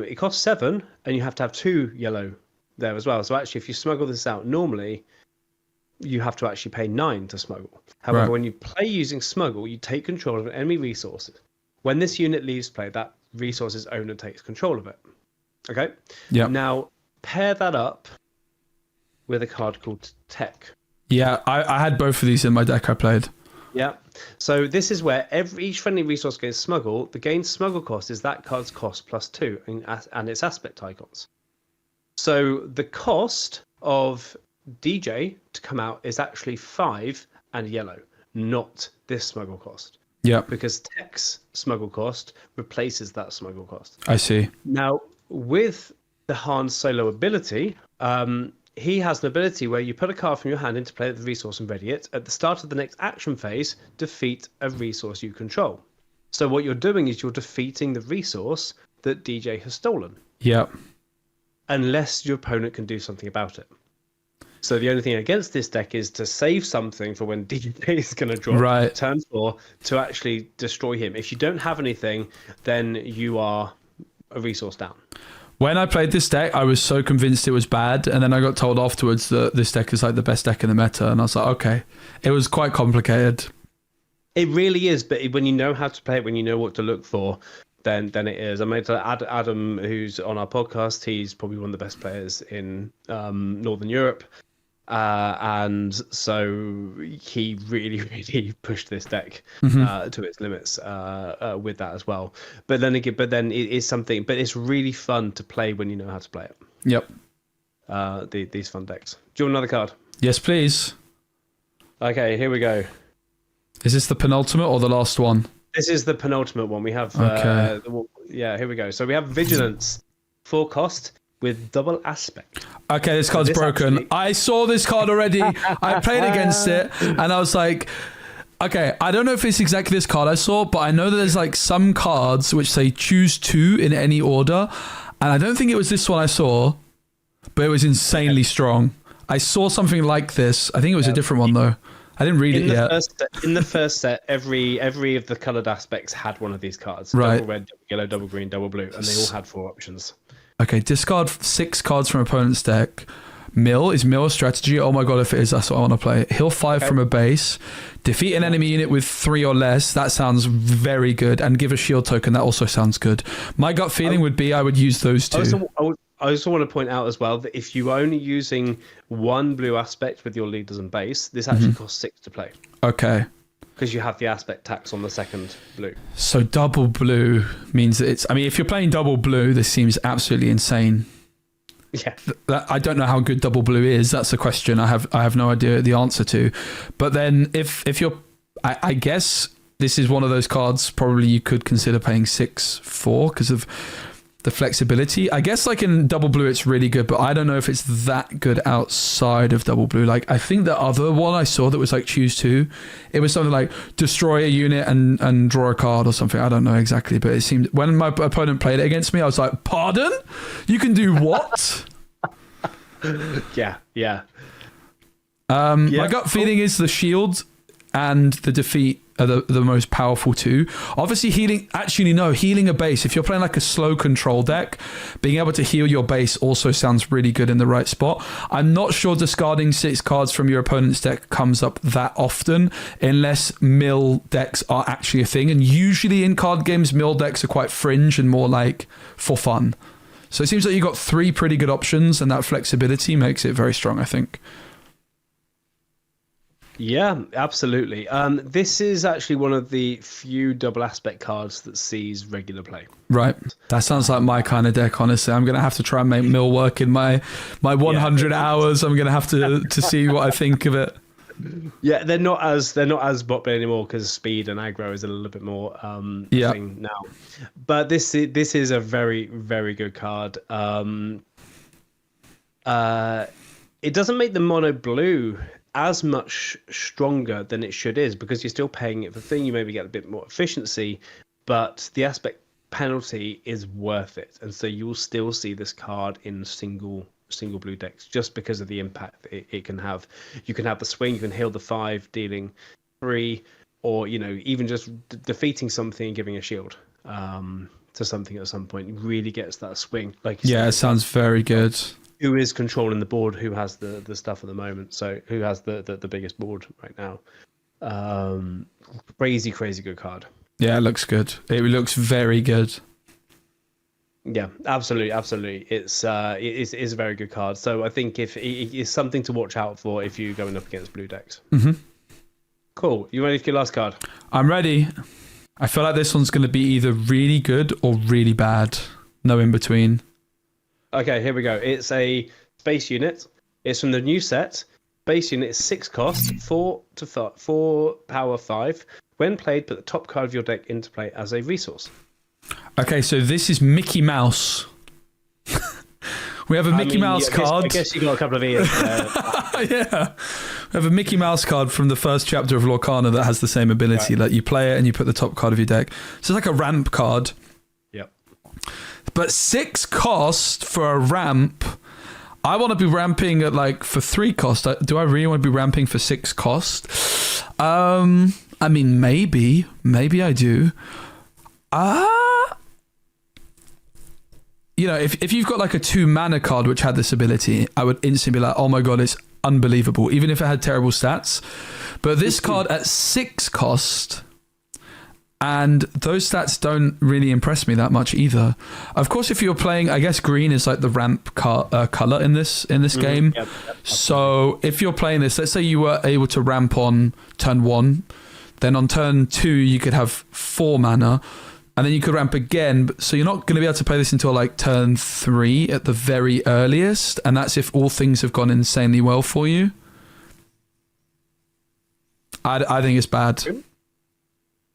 it costs 7, and you have to have 2 yellow there as well. So actually, if you smuggle this out normally, you have to actually pay 9 to smuggle. However, when you play using smuggle, you take control of enemy resources. When this unit leaves play, that resource's owner takes control of it. Okay? Yeah. Now, pair that up with a card called Tech. Yeah, I had both of these in my deck I played. Yeah. So this is where each friendly resource gains smuggle. The gain smuggle cost is that card's cost plus 2 and its aspect icons. So the cost of DJ to come out is actually 5 and yellow, not this smuggle cost. Yeah. Because Tech's smuggle cost replaces that smuggle cost. I see. Now, with the Han Solo ability, he has an ability where you put a card from your hand into play at the resource and ready it. At the start of the next action phase, defeat a resource you control. So what you're doing is you're defeating the resource that DJ has stolen. Yep. Unless your opponent can do something about it. So the only thing against this deck is to save something for when DJ is going to draw turn 4 to actually destroy him. If you don't have anything, then you are a resource down. When I played this deck, I was so convinced it was bad, and then I got told afterwards that this deck is like the best deck in the meta, and I was like, okay. It was quite complicated. It really is, but when you know how to play it, when you know what to look for, then it is. I mean, Adam, who's on our podcast, he's probably one of the best players in Northern Europe. And so he really pushed this deck to its limits with that as well. But then it is something. But it's really fun to play when you know how to play it. Yep. These fun decks. Do you want another card? Yes, please. Okay, here we go. Is this the penultimate or the last one? This is the penultimate one. We have. Okay. Here we go. So we have Vigilance, 4 cost. With double aspect. Okay, this card's broken. Actually... I saw this card already. I played against it, and I was like, okay, I don't know if it's exactly this card I saw, but I know that there's like some cards which say choose 2 in any order, and I don't think it was this one I saw, but it was insanely strong. I saw something like this. I think it was a different one though. I didn't read it yet. In the first set, every of the coloured aspects had one of these cards. Right. Double red, double yellow, double green, double blue, and they all had 4 options. Okay, discard 6 cards from opponent's deck. Mill. Is Mill a strategy? Oh my god, if it is, that's what I want to play. Heal 5 from a base. Defeat an enemy unit with 3 or less. That sounds very good. And give a shield token. That also sounds good. My gut feeling would be I would use those 2. I also want to point out as well that if you're only using 1 blue aspect with your leaders and base, this actually costs 6 to play. Okay. Because you have the aspect tax on the second blue. So double blue means that it's... I mean, if you're playing double blue, this seems absolutely insane. Yeah. I don't know how good double blue is. That's a question I have no idea the answer to. But then if you're... I guess this is one of those cards probably you could consider paying 6 for because of the flexibility. I guess like in double blue it's really good, but I don't know if it's that good outside of double blue. Like I think the other one I saw that was like choose 2, it was something like destroy a unit and draw a card or something. I don't know exactly, but it seemed when my opponent played it against me, I was like, pardon? You can do what? Yeah. My gut feeling is the shield and the defeat are the most powerful 2. Obviously healing a base. If you're playing like a slow control deck, being able to heal your base also sounds really good in the right spot. I'm not sure discarding 6 cards from your opponent's deck comes up that often unless mill decks are actually a thing. And usually in card games, mill decks are quite fringe and more like for fun. So it seems like you've got 3 pretty good options and that flexibility makes it very strong, I think. Yeah, absolutely. This is actually one of the few double aspect cards that sees regular play. Right. That sounds like my kind of deck, honestly. I'm going to have to try and make mill work in my 100 hours. I'm going to have to see what I think of it. Yeah, they're not as popular anymore because speed and aggro is a little bit more thing now. But this is a very, very good card. It doesn't make the mono blue as much stronger than it should is because you're still paying it for thing. You maybe get a bit more efficiency, but the aspect penalty is worth it, and so you will still see this card in single blue decks just because of the impact it can have. You can have the swing, you can heal the 5, dealing 3, or even just defeating something and giving a shield to something at some point. It really gets that swing. Like it sounds very good. Who is controlling the board? Who has the stuff at the moment? So who has the biggest board right now? Crazy good card. Yeah, it looks good. It looks very good. Yeah, absolutely. It is a very good card. So I think if it is something to watch out for if you're going up against blue decks. Mm-hmm. Cool. You ready for your last card? I'm ready. I feel like this one's going to be either really good or really bad. No in between. Okay, here we go. It's a space unit. It's from the new set. Base unit is 6 cost, 4 power 5. When played, put the top card of your deck into play as a resource. Okay, so this is Mickey Mouse We have a Mickey Mouse card. I guess you got a couple of ears. Yeah. We have a Mickey Mouse card from the first chapter of Lorcana that has the same ability. Right. Like you play it and you put the top card of your deck. So it's like a ramp card. Yep. But 6 cost for a ramp. I want to be ramping at like for 3 cost. Do I really want to be ramping for 6 cost? I mean, maybe I do. You know, if you've got like a 2 mana card which had this ability, I would instantly be like, oh my god, it's unbelievable, even if it had terrible stats. But this card at 6 cost, and those stats don't really impress me that much either. Of course, if you're playing, I guess green is like the ramp color in this game. Yep. So if you're playing this, let's say you were able to ramp on turn 1, then on turn 2 you could have 4 mana, and then you could ramp again. So you're not going to be able to play this until like turn 3 at the very earliest, and that's if all things have gone insanely well for you. I think it's bad.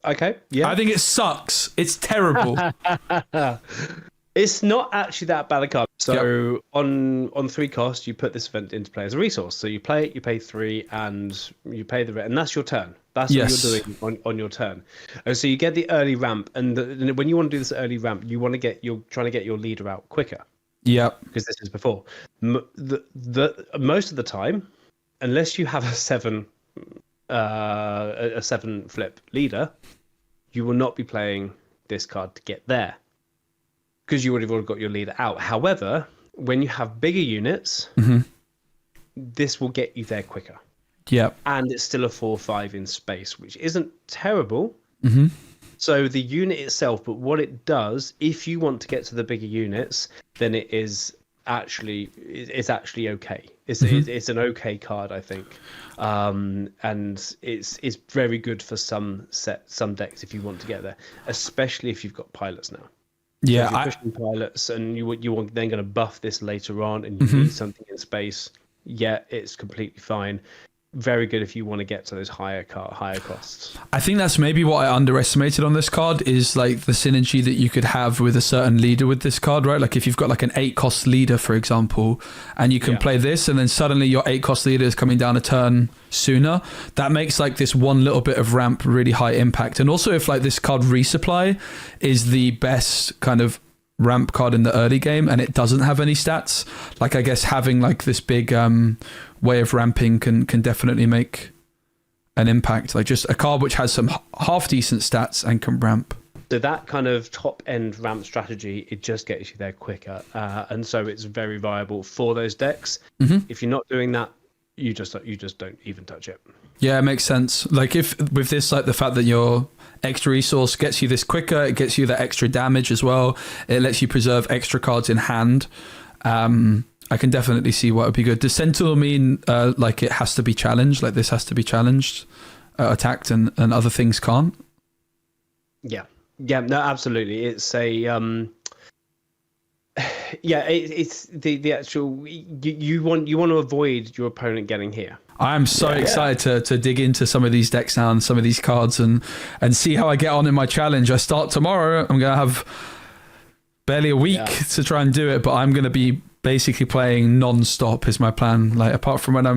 Okay, yeah. I think it sucks. It's terrible. It's not actually that bad a card. So on 3 cost, you put this event into play as a resource. So you play it, you pay 3, and you pay the rent, and that's your turn. That's what you're doing on your turn. So you get the early ramp, and when you want to do this early ramp, you're trying to get your leader out quicker. Yeah, because this is before. The most of the time, unless you have a 7 flip leader, you will not be playing this card to get there, because you would have already got your leader out. However, when you have bigger units, this will get you there quicker. Yeah. And it's still a 4/5 in space, which isn't terrible. So the unit itself, but what it does, if you want to get to the bigger units, then it's actually okay. It's an okay card, I think. And it's very good for some decks if you want to get there, especially if you've got pilots now. Yeah, so if you're pushing pilots, and you want then going to buff this later on, and you need something in space. Yeah, it's completely fine. Very good if you want to get to those higher costs. I think that's maybe what I underestimated on this card, is like the synergy that you could have with a certain leader with this card, right? Like if you've got like an 8 cost leader, for example, and you can play this, and then suddenly your 8 cost leader is coming down a turn sooner, that makes like this one little bit of ramp really high impact. And also if like this card resupply is the best kind of ramp card in the early game and it doesn't have any stats, like I guess having like this big way of ramping can definitely make an impact. Like just a card which has some half decent stats and can ramp. So that kind of top end ramp strategy, it just gets you there quicker, and so it's very viable for those decks. If you're not doing that, you just don't even touch it. Yeah, it makes sense. Like if with this, like the fact that your extra resource gets you this quicker, it gets you that extra damage as well. It lets you preserve extra cards in hand. I can definitely see what would be good. Does Sentinel mean like it has to be challenged? Like this has to be challenged, attacked, and other things can't? Yeah, no, absolutely. It's a it's the actual you want to avoid your opponent getting here. I'm so excited to dig into some of these decks now and some of these cards and see how I get on in my challenge. I start tomorrow. I'm going to have barely a week to try and do it, but I'm going to be basically playing non-stop is my plan. Like apart from when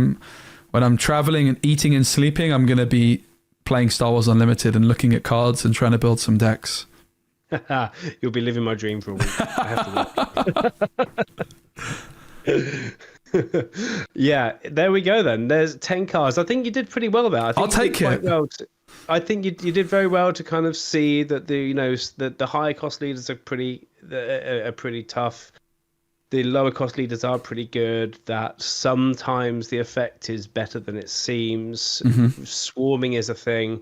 I'm traveling and eating and sleeping, I'm going to be playing Star Wars Unlimited and looking at cards and trying to build some decks. You'll be living my dream for a week. I have to yeah, there we go then. There's 10 cards. I think you did pretty well there. I'll take it. I think you did very well to kind of see that the higher cost leaders are pretty tough. The lower cost leaders are pretty good. That sometimes the effect is better than it seems. Swarming is a thing.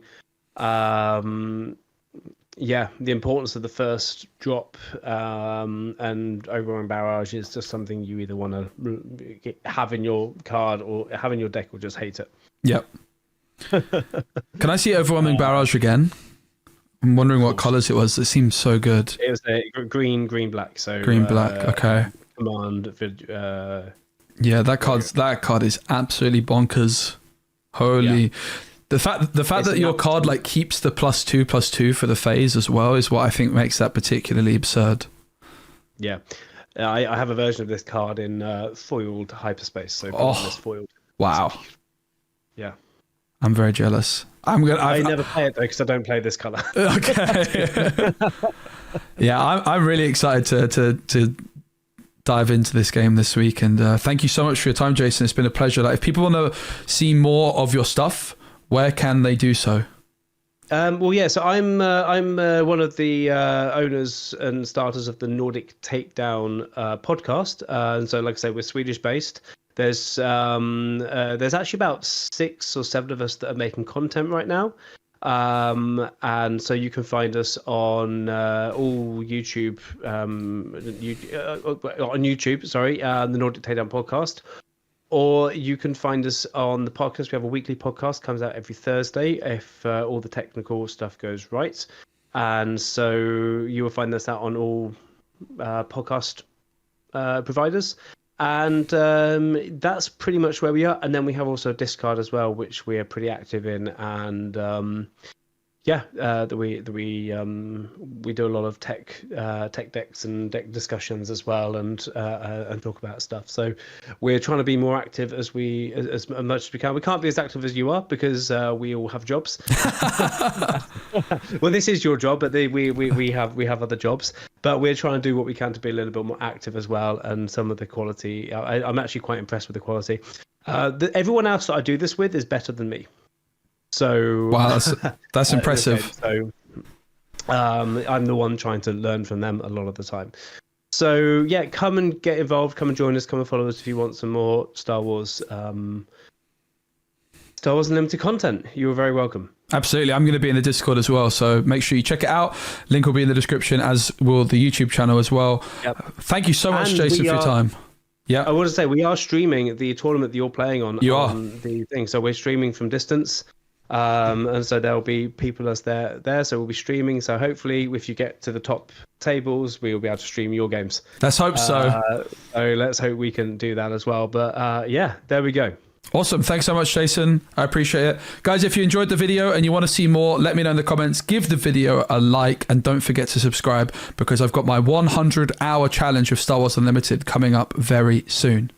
Yeah, the importance of the first drop and overrun barrage is just something you either want to have in your card or have in your deck or just hate it. Yep. Can I see overwhelming barrage again? I'm wondering what colors it was. It seems so good. It was a green, black. So green, black. Okay. Command. Yeah, that card is absolutely bonkers. Holy. Yeah. The fact that your card like keeps the +2/+2 for the phase as well is what I think makes that particularly absurd. Yeah. I have a version of this card in foiled hyperspace. So this foiled. Wow. Yeah. I'm very jealous. I never play it though because I don't play this color. Okay. Yeah, I'm really excited to dive into this game this week, and thank you so much for your time, Jason. It's been a pleasure. Like, if people want to see more of your stuff, where can they do so? Well, yeah. So I'm one of the owners and starters of the Nordic Takedown podcast, and so like I say, we're Swedish based. There's actually about 6 or 7 of us that are making content right now. And so you can find us on all YouTube, on YouTube, the Nordic Takedown podcast, or you can find us on the podcast. We have a weekly podcast, comes out every Thursday if all the technical stuff goes right. And so you will find us out on all podcast providers. And that's pretty much where we are. And then we have also a Discord as well, which we are pretty active in. And we do a lot of tech decks and deck discussions as well, and talk about stuff. So we're trying to be more active as much as we can. We can't be as active as you are because we all have jobs. Well, this is your job, but we have other jobs. But we're trying to do what we can to be a little bit more active as well. And some of the quality, I'm actually quite impressed with the quality. Everyone else that I do this with is better than me. So wow, that's impressive. So I'm the one trying to learn from them a lot of the time. So yeah, come and get involved. Come and join us. Come and follow us if you want some more Star Wars Unlimited content. You're very welcome. Absolutely. I'm going to be in the Discord as well, so make sure you check it out. Link will be in the description, as will the YouTube channel as well. Yep. Thank you so much, Jason, for your time. Yeah, I want to say we are streaming the tournament that you're playing on. You are. The thing, so we're streaming from distance, and so there'll be people as there. So we'll be streaming. So hopefully, if you get to the top tables, we will be able to stream your games. Let's hope so. So let's hope we can do that as well. But yeah, there we go. Awesome. Thanks so much, Jason. I appreciate it. Guys, if you enjoyed the video and you want to see more, let me know in the comments. Give the video a like and don't forget to subscribe, because I've got my 100-hour challenge of Star Wars Unlimited coming up very soon.